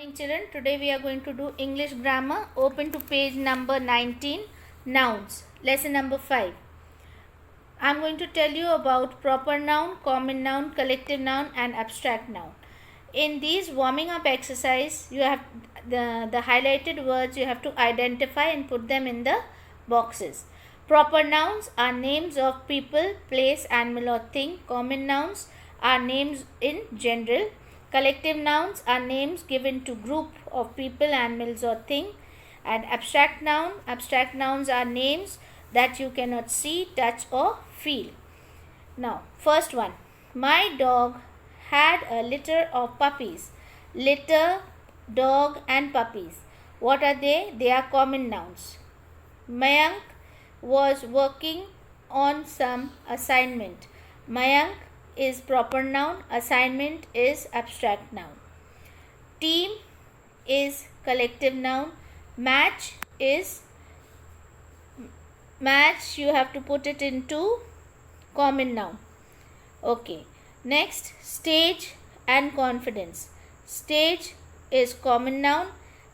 Morning children, today we are going to do English grammar. Open to page number 19, nouns, lesson number 5. I am going to tell you about proper noun, common noun, collective noun and abstract noun. In these warming up exercise, you have the highlighted words you have to identify and put them in the boxes. Proper nouns are names of people, place, animal or thing. Common nouns are names in general. Collective nouns are names given to group of people, animals or thing. And abstract nouns are names that you cannot see, touch or feel. Now, first one. My dog had a litter of puppies. Litter, dog and puppies. What are they? They are common nouns. Mayank was working on some assignment. Mayank is proper noun, assignment is abstract noun. Team is collective noun, match, you have to put it into common noun. Okay, next, stage and confidence. Stage is common noun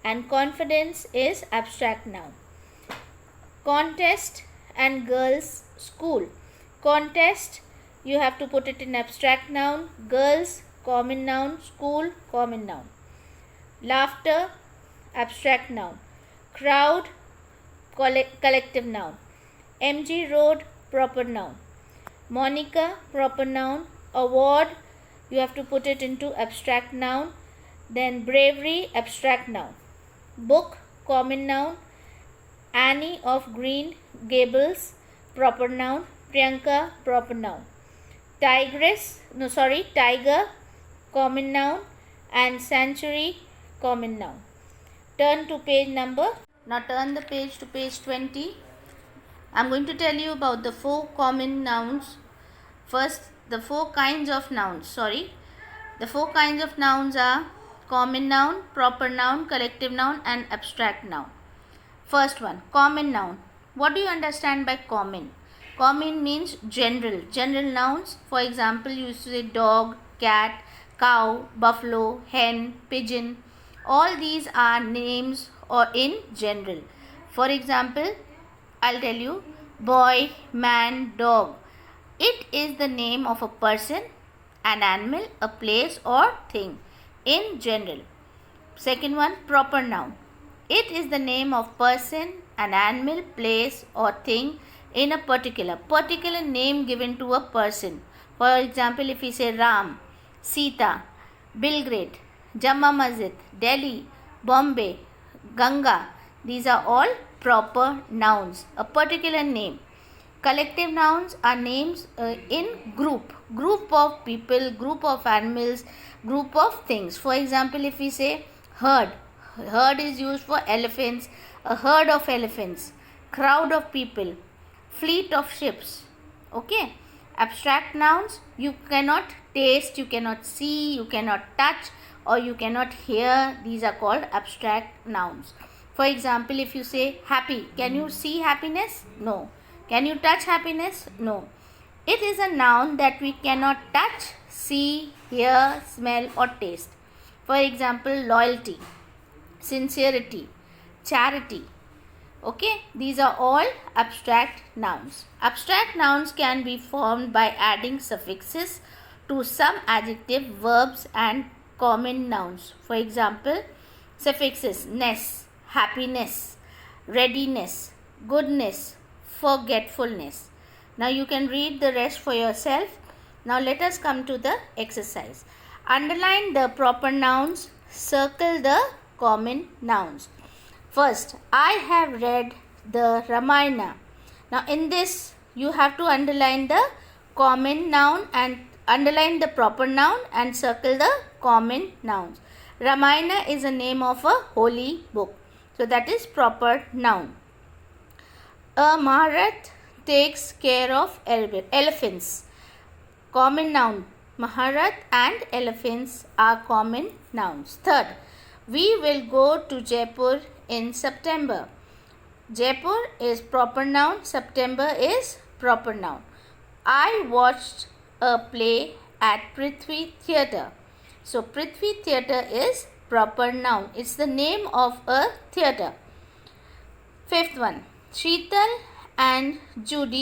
and confidence is abstract noun. Contest and girls' school. Contest, you have to put it in abstract noun. Girls, common noun. School, common noun. Laughter, abstract noun. Crowd, collective noun. MG Road, proper noun. Monica, proper noun. Award, you have to put it into abstract noun. Then bravery, abstract noun. Book, common noun. Annie of Green Gables, proper noun. Priyanka, proper noun. Tiger, common noun. And sanctuary, common noun. Turn to page number. Now turn the page to page 20. I am going to tell you about the 4 common nouns. First, the 4 kinds of nouns. The 4 kinds of nouns are common noun, proper noun, collective noun and abstract noun. First one, common noun. What do you understand by common? Common means general. General nouns. For example, you say dog, cat, cow, buffalo, hen, pigeon. All these are names or in general. For example, I'll tell you boy, man, dog. It is the name of a person, an animal, a place or thing in general. Second one, proper noun. It is the name of person, an animal, place or thing in a particular name given to a person. For example, if we say Ram, Sita, Belgrade, Jamma Masjid, Delhi, Bombay, Ganga, these are all proper nouns, a particular name. Collective nouns are names in group of people, group of animals, group of things. For example, if we say herd is used for elephants, a herd of elephants, crowd of people, fleet of ships. Okay. Abstract nouns, you cannot taste, you cannot see, you cannot touch or you cannot hear. These are called abstract nouns. For example, if you say happy, can you see happiness? No. Can you touch happiness? No. It is a noun that we cannot touch, see, hear, smell or taste. For example, loyalty, sincerity, charity. Okay, these are all abstract nouns. Abstract nouns can be formed by adding suffixes to some adjective, verbs and common nouns. For example, suffixes ness, happiness, readiness, goodness, forgetfulness. Now you can read the rest for yourself. Now let us come to the exercise. Underline the proper nouns, circle the common nouns. First, I have read the Ramayana. Now in this, you have to underline the common noun and underline the proper noun and circle the common nouns. Ramayana is a name of a holy book. So that is proper noun. A Maharath takes care of elephants. Common noun. Maharath and elephants are common nouns. Third, we will go to Jaipur in September. Jaipur is proper noun. September is proper noun. I watched a play at Prithvi Theatre. So Prithvi Theatre is proper noun. It's the name of a theatre. Fifth one, Sheetal and Jude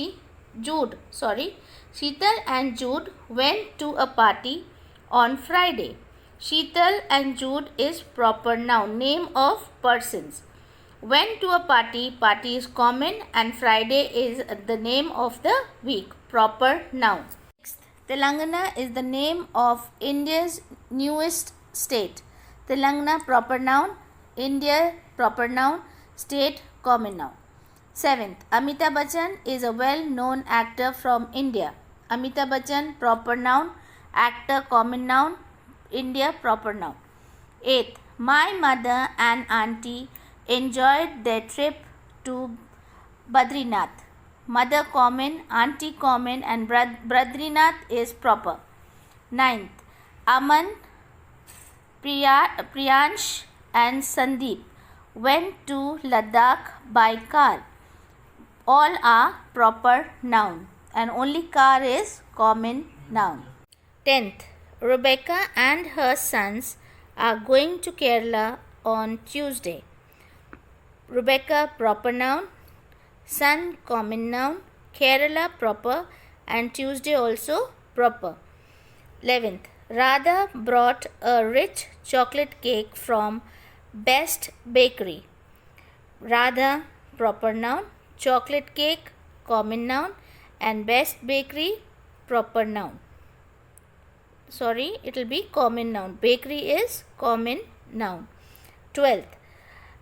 went to a party on Friday. Sheetal and Jude is proper noun, name of persons. Went to a party is common, and Friday is the name of the week, proper noun. Sixth, Telangana is the name of India's newest state. Telangana proper noun, India proper noun, state common noun. Seventh, Amitabh Bachchan is a well-known actor from India. Amitabh Bachchan proper noun, actor common noun, India proper noun. Eighth, my mother and auntie enjoyed their trip to Badrinath. Mother common, auntie common, and Badrinath is proper. Ninth, Aman, Priyansh and Sandeep went to Ladakh by car. All are proper noun and only car is common noun. 10th, Rebecca and her sons are going to Kerala on Tuesday. Rebecca proper noun, son common noun, Kerala proper, and Tuesday also proper. 11th, Radha brought a rich chocolate cake from Best Bakery. Radha proper noun, chocolate cake common noun, and Best Bakery proper noun. Sorry, it will be common noun. Bakery is common noun. 12th,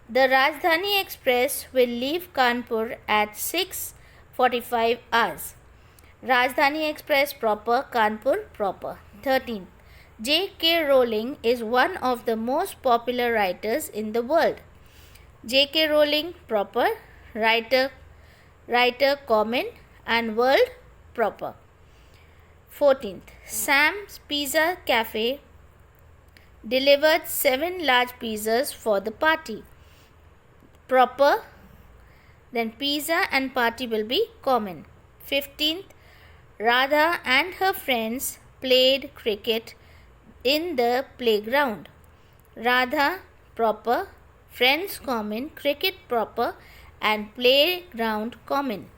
the Rajdhani Express will leave Kanpur at 6:45 hours. Rajdhani Express proper, Kanpur proper. 13th, J.K. Rowling is one of the most popular writers in the world. J.K. Rowling proper, writer common, and world proper. 14th, Sam's Pizza Cafe delivered 7 large pizzas for the party. Proper, then pizza and party will be common. 15th, Radha and her friends played cricket in the playground. Radha proper, friends common, cricket proper, and playground common.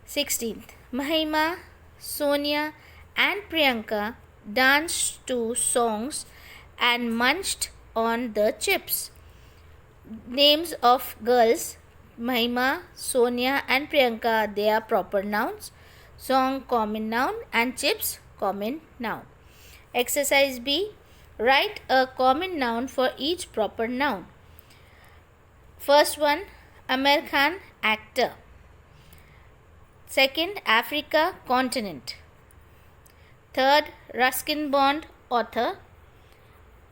16th, Mahima, Sonia and Priyanka danced to songs and munched on the chips. Names of girls, Mahima, Sonia and Priyanka, they are proper nouns. Song common noun and chips common noun. Exercise B. Write a common noun for each proper noun. First one, Amir Khan, actor. Second, Africa, continent. Third, Ruskin Bond, author.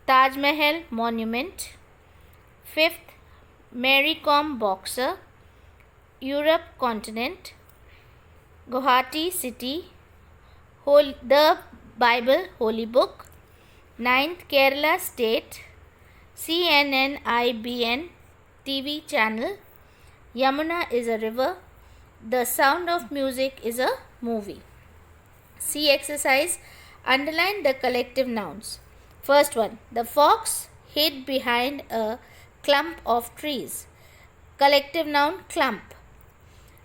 Taj Mahal, monument. Fifth, Mary Kom, boxer. Europe, continent. Guwahati, city. The Bible, holy book. Ninth, Kerala, state. CNN, IBN, TV channel. Yamuna is a river. The Sound of Music is a movie. C exercise. Underline the collective nouns. First one, the fox hid behind a clump of trees. Collective noun, clump.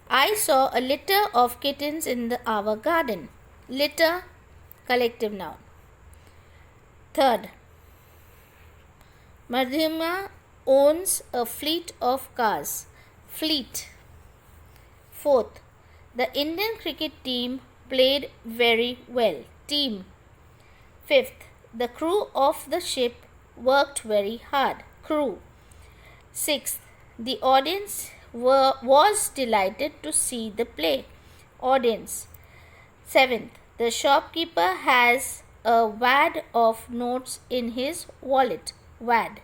I saw a litter of kittens in our garden. Litter, collective noun. Third, Madhuma owns a fleet of cars. Fleet. Fourth, the Indian cricket team played very well. Team. Fifth, the crew of the ship worked very hard. Crew. Sixth, the audience was delighted to see the play. Audience. Seventh, the shopkeeper has a wad of notes in his wallet. Wad.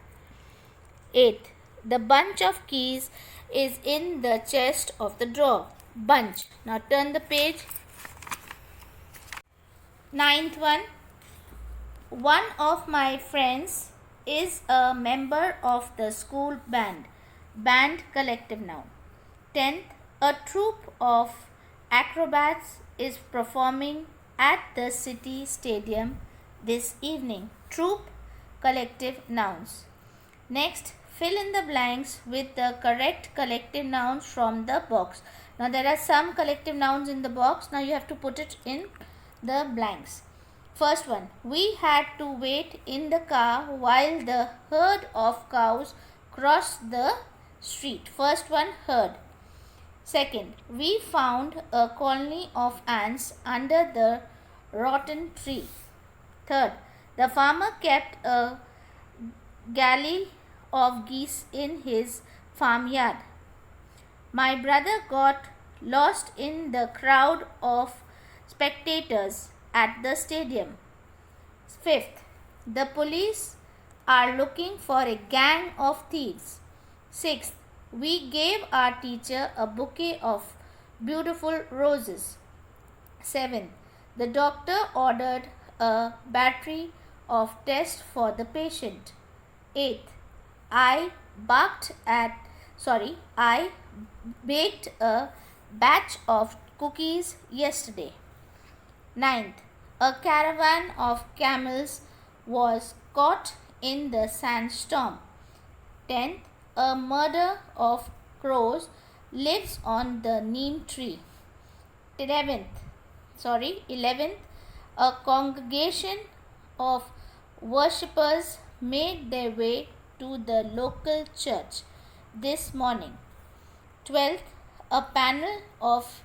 Eighth, the bunch of keys is in the chest of the drawer. Bunch. Now turn the page. Ninth one. One of my friends is a member of the school band. Band, collective noun. 10th, a troupe of acrobats is performing at the city stadium this evening. Troupe, collective nouns. Next, fill in the blanks with the correct collective nouns from the box. Now there are some collective nouns in the box. Now you have to put it in the blanks. First one, we had to wait in the car while the herd of cows crossed the street. First one, herd. Second, we found a colony of ants under the rotten tree. Third, the farmer kept a galley of geese in his farmyard. My brother got lost in the crowd of spectators at the stadium. Fifth, the police are looking for a gang of thieves. Sixth, we gave our teacher a bouquet of beautiful roses. Seventh, the doctor ordered a battery of tests for the patient. Eighth, I baked a batch of cookies yesterday. Ninth, a caravan of camels was caught in the sandstorm. 10th, a murder of crows lives on the neem tree. 11th, a congregation of worshippers made their way to the local church this morning. 12th, a panel of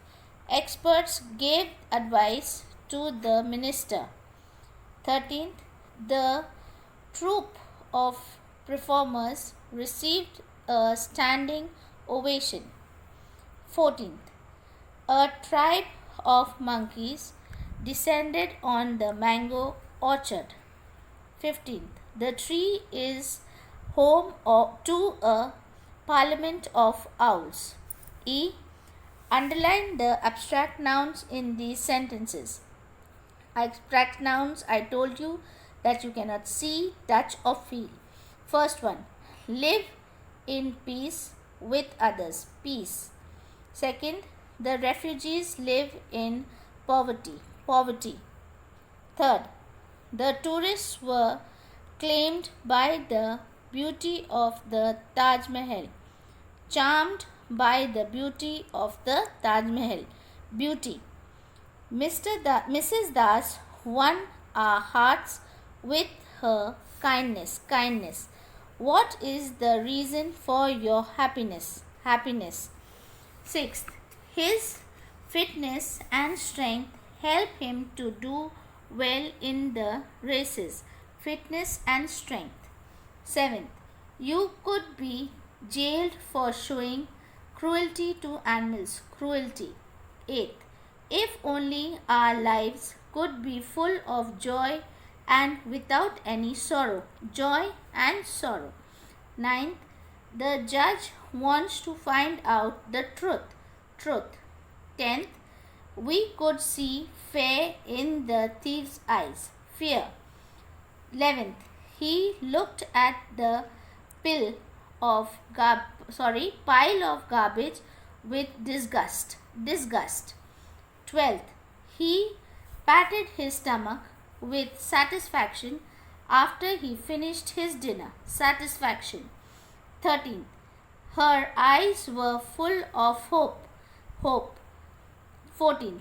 experts gave advice to the minister. 13th, the troupe of performers received a standing ovation. 14th, a tribe of monkeys descended on the mango orchard. 15th, the tree is home to a parliament of owls. E. Underline the abstract nouns in these sentences. Abstract nouns, I told you that you cannot see, touch or feel. First one, live in peace with others. Peace. Second, the refugees live in poverty. Poverty. Third, the tourists were claimed by the beauty of the Taj Mahal. Charmed by the beauty of the Taj Mahal. Beauty. Mrs. Das won our hearts with her kindness. Kindness. What is the reason for your happiness? Happiness. Sixth, his fitness and strength help him to do well in the races. Fitness and strength. Seventh, you could be jailed for showing cruelty to animals. Cruelty. Eighth, if only our lives could be full of joy and without any sorrow. Joy and sorrow. Ninth, the judge wants to find out the truth. Truth. 10th, we could see fear in the thief's eyes. Fear. 11th, he looked at the pile of garbage with disgust. Disgust. 12th, he patted his stomach with satisfaction after he finished his dinner. Satisfaction. 13th, her eyes were full of hope. Hope. 14th,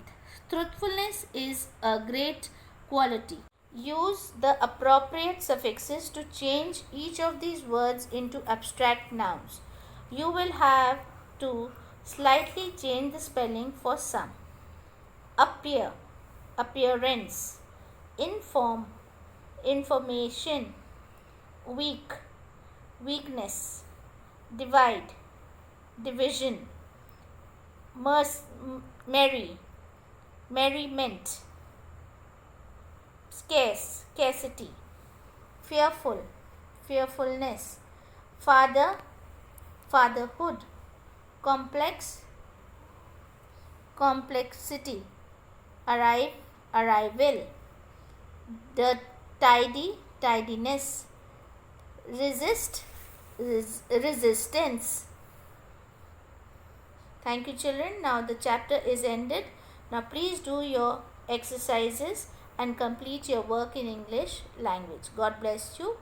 truthfulness is a great quality. Use the appropriate suffixes to change each of these words into abstract nouns. You will have to slightly change the spelling for some. Appear, appearance. Inform, information. Weak, weakness. Divide, division. Merry, merriment. Scarce, scarcity. Fearful, fearfulness. Father, fatherhood. Complex, complexity. Arrive, arrival. The tidy, tidiness. Resist, resistance. Thank you, children. Now the chapter is ended. Now please do your exercises and complete your work in English language. God bless you.